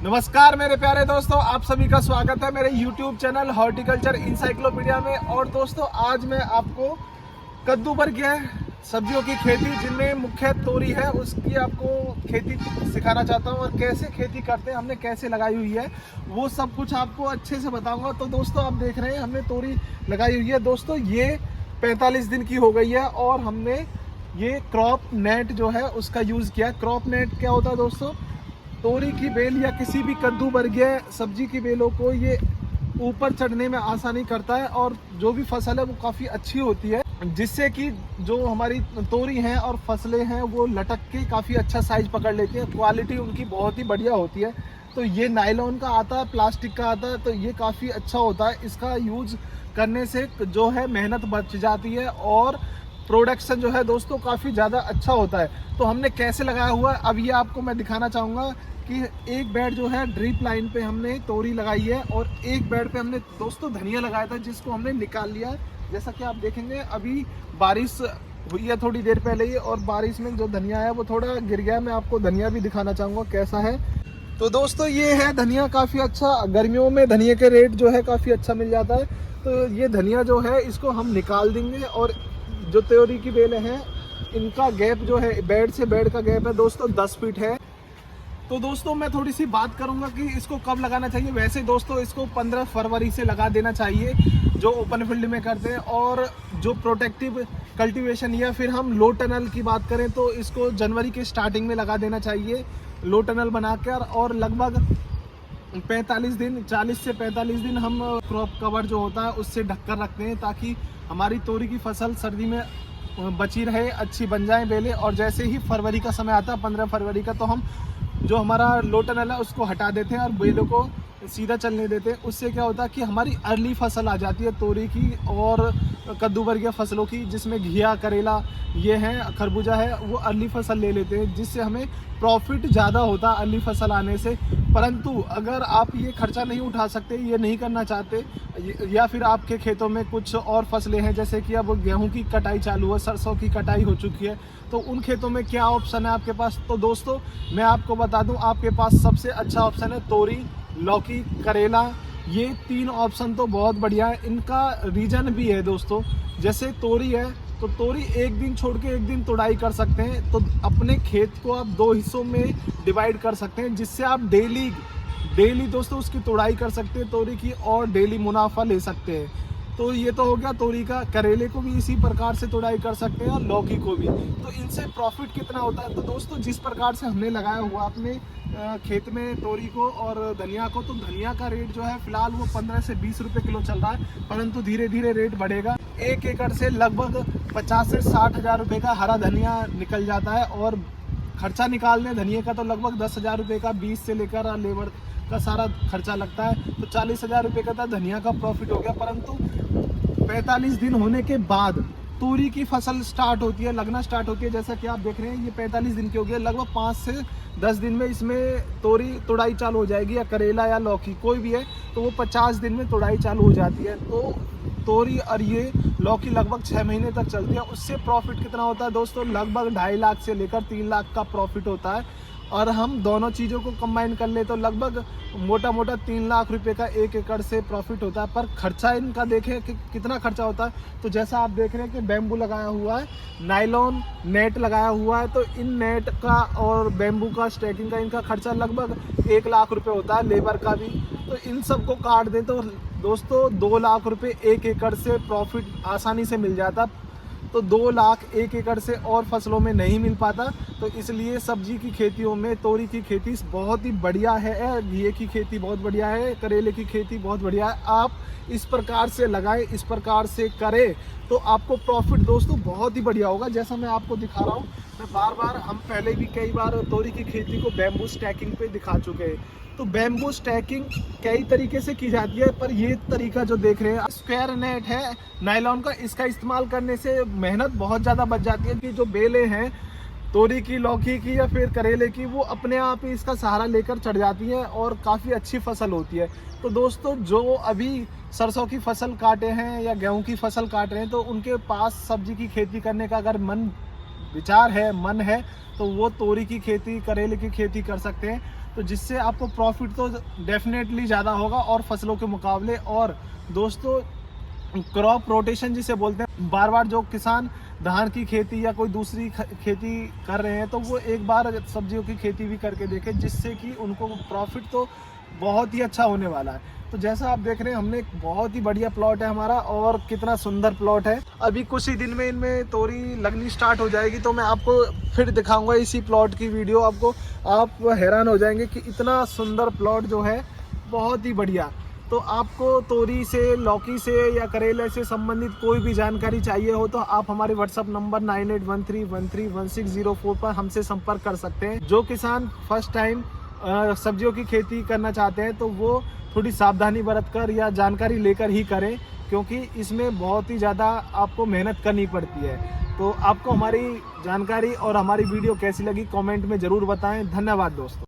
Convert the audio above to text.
नमस्कार मेरे प्यारे दोस्तों, आप सभी का स्वागत है मेरे YouTube चैनल हॉर्टिकल्चर इंसाइक्लोपीडिया में। और दोस्तों आज मैं आपको कद्दू वर्गीय सब्जियों की खेती जिनमें मुख्य तोरी है उसकी आपको खेती सिखाना चाहता हूं और कैसे खेती करते हैं, हमने कैसे लगाई हुई है वो सब कुछ आपको अच्छे से बताऊंगा। तो दोस्तों आप देख रहे हैं हमने तोरी लगाई हुई है। दोस्तों ये 45 दिन की हो गई है और हमने ये क्रॉप नेट जो है उसका यूज़ किया। क्रॉप नेट क्या होता है दोस्तों? तोरी की बेल या किसी भी कद्दू वर्गीय सब्जी की बेलों को ये ऊपर चढ़ने में आसानी करता है और जो भी फसल है वो काफ़ी अच्छी होती है, जिससे कि जो हमारी तोरी हैं और फसलें हैं वो लटक के काफ़ी अच्छा साइज पकड़ लेती है। क्वालिटी उनकी बहुत ही बढ़िया होती है। तो ये नायलॉन का आता है, प्लास्टिक का आता है, तो ये काफ़ी अच्छा होता है। इसका यूज करने से जो है मेहनत बच जाती है और प्रोडक्शन जो है दोस्तों काफ़ी ज़्यादा अच्छा होता है। तो हमने कैसे लगाया हुआ है अब ये आपको मैं दिखाना चाहूँगा कि एक बेड जो है ड्रिप लाइन पे हमने तोरी लगाई है और एक बेड पे हमने दोस्तों धनिया लगाया था जिसको हमने निकाल लिया। जैसा कि आप देखेंगे अभी बारिश हुई है थोड़ी देर पहले ही और बारिश में जो धनिया है वो थोड़ा गिर गया। मैं आपको धनिया भी दिखाना चाहूँगा कैसा है। तो दोस्तों ये है धनिया, काफ़ी अच्छा। गर्मियों में धनिया के रेट जो है काफ़ी अच्छा मिल जाता है। तो ये धनिया जो है इसको हम निकाल देंगे और जो तोरी की बेलें हैं इनका गैप जो है बेड से बेड का गैप है दोस्तों 10 फीट है। तो दोस्तों मैं थोड़ी सी बात करूंगा कि इसको कब लगाना चाहिए। वैसे दोस्तों इसको 15 फरवरी से लगा देना चाहिए जो ओपन फील्ड में करते हैं। और जो प्रोटेक्टिव कल्टीवेशन या फिर हम लो टनल की बात करें तो इसको जनवरी के स्टार्टिंग में लगा देना चाहिए लो टनल बनाकर। और लगभग 45 दिन 40 से 45 दिन हम क्रॉप कवर जो होता है उससे ढककर रखते हैं ताकि हमारी तोरी की फसल सर्दी में बची रहे, अच्छी बन जाए बेलें। और जैसे ही फरवरी का समय आता है 15 फरवरी का, तो हम जो हमारा लो टनल है उसको हटा देते हैं और बेलों को सीधा चलने देते हैं। उससे क्या होता है कि हमारी अर्ली फसल आ जाती है तोरी की और कद्दू वर्गीय फसलों की, जिसमें घिया, करेला ये हैं, खरबूजा है, वो अर्ली फसल ले लेते हैं जिससे हमें प्रॉफिट ज़्यादा होता है अर्ली फसल आने से। परंतु अगर आप ये खर्चा नहीं उठा सकते, ये नहीं करना चाहते, या फिर आपके खेतों में कुछ और फसलें हैं जैसे कि अब गेहूं की कटाई चालू है, सरसों की कटाई हो चुकी है, तो उन खेतों में क्या ऑप्शन है आपके पास? तो दोस्तों मैं आपको बता दूं आपके पास सबसे अच्छा ऑप्शन है तोरी, लौकी, करेला। ये 3 ऑप्शन तो बहुत बढ़िया है। इनका रीजन भी है दोस्तों। जैसे तोरी है तो तोरी एक दिन छोड़ के एक दिन तुड़ाई कर सकते हैं। तो अपने खेत को आप 2 हिस्सों में डिवाइड कर सकते हैं जिससे आप डेली दोस्तों उसकी तुड़ाई कर सकते हैं तोरी की और डेली मुनाफा ले सकते हैं। तो ये तो हो गया तोरी का। करेले को भी इसी प्रकार से तुड़ाई कर सकते हैं और लौकी को भी। तो इनसे प्रॉफिट कितना होता है? तो दोस्तों जिस प्रकार से हमने लगाया हुआ अपने खेत में तोरी को और धनिया को, तो धनिया का रेट जो है फिलहाल वो 15 से 20 रुपये किलो चल रहा है, परंतु धीरे धीरे रेट बढ़ेगा। 1 एकड़ से लगभग 50 से 60 हज़ार रुपये का हरा धनिया निकल जाता है और खर्चा निकालने धनिया का तो लगभग 10 हज़ार रुपये का, 20 से लेकर लेबर का सारा खर्चा लगता है, तो 40 हज़ार रुपये का धनिया का प्रॉफिट हो गया। परंतु 45 दिन होने के बाद तोरी की फसल स्टार्ट होती है, लगना स्टार्ट होती है। जैसा कि आप देख रहे हैं ये 45 दिन की हो गई है। लगभग 5 से 10 दिन में इसमें तोरी तुड़ाई चालू हो जाएगी, या करेला या लौकी कोई भी है तो वो 50 दिन में तुड़ाई चालू हो जाती है। तो तोरी और ये लौकी लगभग 6 महीने तक चलती है। उससे प्रॉफिट कितना होता है दोस्तों? लगभग 2.5 लाख से लेकर 3 लाख का प्रॉफिट होता है। और हम दोनों चीज़ों को कंबाइन कर ले तो लगभग मोटा मोटा 3 लाख रुपए का 1 एकड़ से प्रॉफिट होता है। पर खर्चा इनका देखें कि कितना खर्चा होता है, तो जैसा आप देख रहे हैं कि बेम्बू लगाया हुआ है, नायलॉन नेट लगाया हुआ है, तो इन नेट का और बेम्बू का स्टैकिंग का इनका खर्चा लगभग 1 लाख रुपए होता है, लेबर का भी। तो इन सब को काट दें तो दोस्तों 2 लाख रुपए 1 एकड़ से प्रॉफिट आसानी से मिल जाता। तो 2 लाख 1 एकड़ से और फसलों में नहीं मिल पाता। तो इसलिए सब्जी की खेतियों में तोरी की खेती बहुत ही बढ़िया है, घिये की खेती बहुत बढ़िया है, करेले की खेती बहुत बढ़िया है। आप इस प्रकार से लगाएं, इस प्रकार से करें तो आपको प्रॉफिट दोस्तों बहुत ही बढ़िया होगा। जैसा मैं आपको दिखा रहा हूँ, मैं बार हम पहले भी कई बार तोरी की खेती को बैम्बू स्टैकिंग पे दिखा चुके हैं। तो बैम्बू स्टैकिंग कई तरीके से की जाती है, पर ये तरीका जो देख रहे हैं स्क्वायर नेट है नायलॉन का, इसका इस्तेमाल करने से मेहनत बहुत ज़्यादा बच जाती है कि जो बेलें हैं तोरी की, लौकी की या फिर करेले की, वो अपने आप ही इसका सहारा लेकर चढ़ जाती है और काफ़ी अच्छी फसल होती है। तो दोस्तों जो अभी सरसों की फसल काटे हैं या गेहूं की फसल काट रहे हैं तो उनके पास सब्जी की खेती करने का अगर मन है तो वो तोरी की खेती, करेले की खेती कर सकते हैं। तो तो जिससे आपको प्रॉफिट तो डेफिनेटली ज़्यादा होगा और फसलों के मुकाबले। और दोस्तों क्रॉप रोटेशन जिसे बोलते हैं, बार बार जो किसान धान की खेती या कोई दूसरी खेती कर रहे हैं तो वो एक बार सब्जियों की खेती भी करके देखें, जिससे कि उनको प्रॉफिट तो बहुत ही अच्छा होने वाला है। तो जैसा आप देख रहे हैं, हमने एक बहुत ही बढ़िया प्लॉट है हमारा और कितना सुंदर प्लॉट है। अभी कुछ ही दिन में इनमें तोरी लगनी स्टार्ट हो जाएगी, तो मैं आपको फिर दिखाऊंगा इसी प्लॉट की वीडियो। आप हैरान हो जाएंगे कि इतना सुंदर प्लॉट जो है, बहुत ही बढ़िया। तो आपको तोरी से, लौकी से या करेले से संबंधित कोई भी जानकारी चाहिए हो तो आप हमारे व्हाट्सअप नंबर 9813131604 पर हमसे संपर्क कर सकते हैं। जो किसान फर्स्ट टाइम सब्जियों की खेती करना चाहते हैं तो वो थोड़ी सावधानी बरतकर या जानकारी लेकर ही करें, क्योंकि इसमें बहुत ही ज़्यादा आपको मेहनत करनी पड़ती है। तो आपको हमारी जानकारी और हमारी वीडियो कैसी लगी कमेंट में ज़रूर बताएं। धन्यवाद दोस्तों।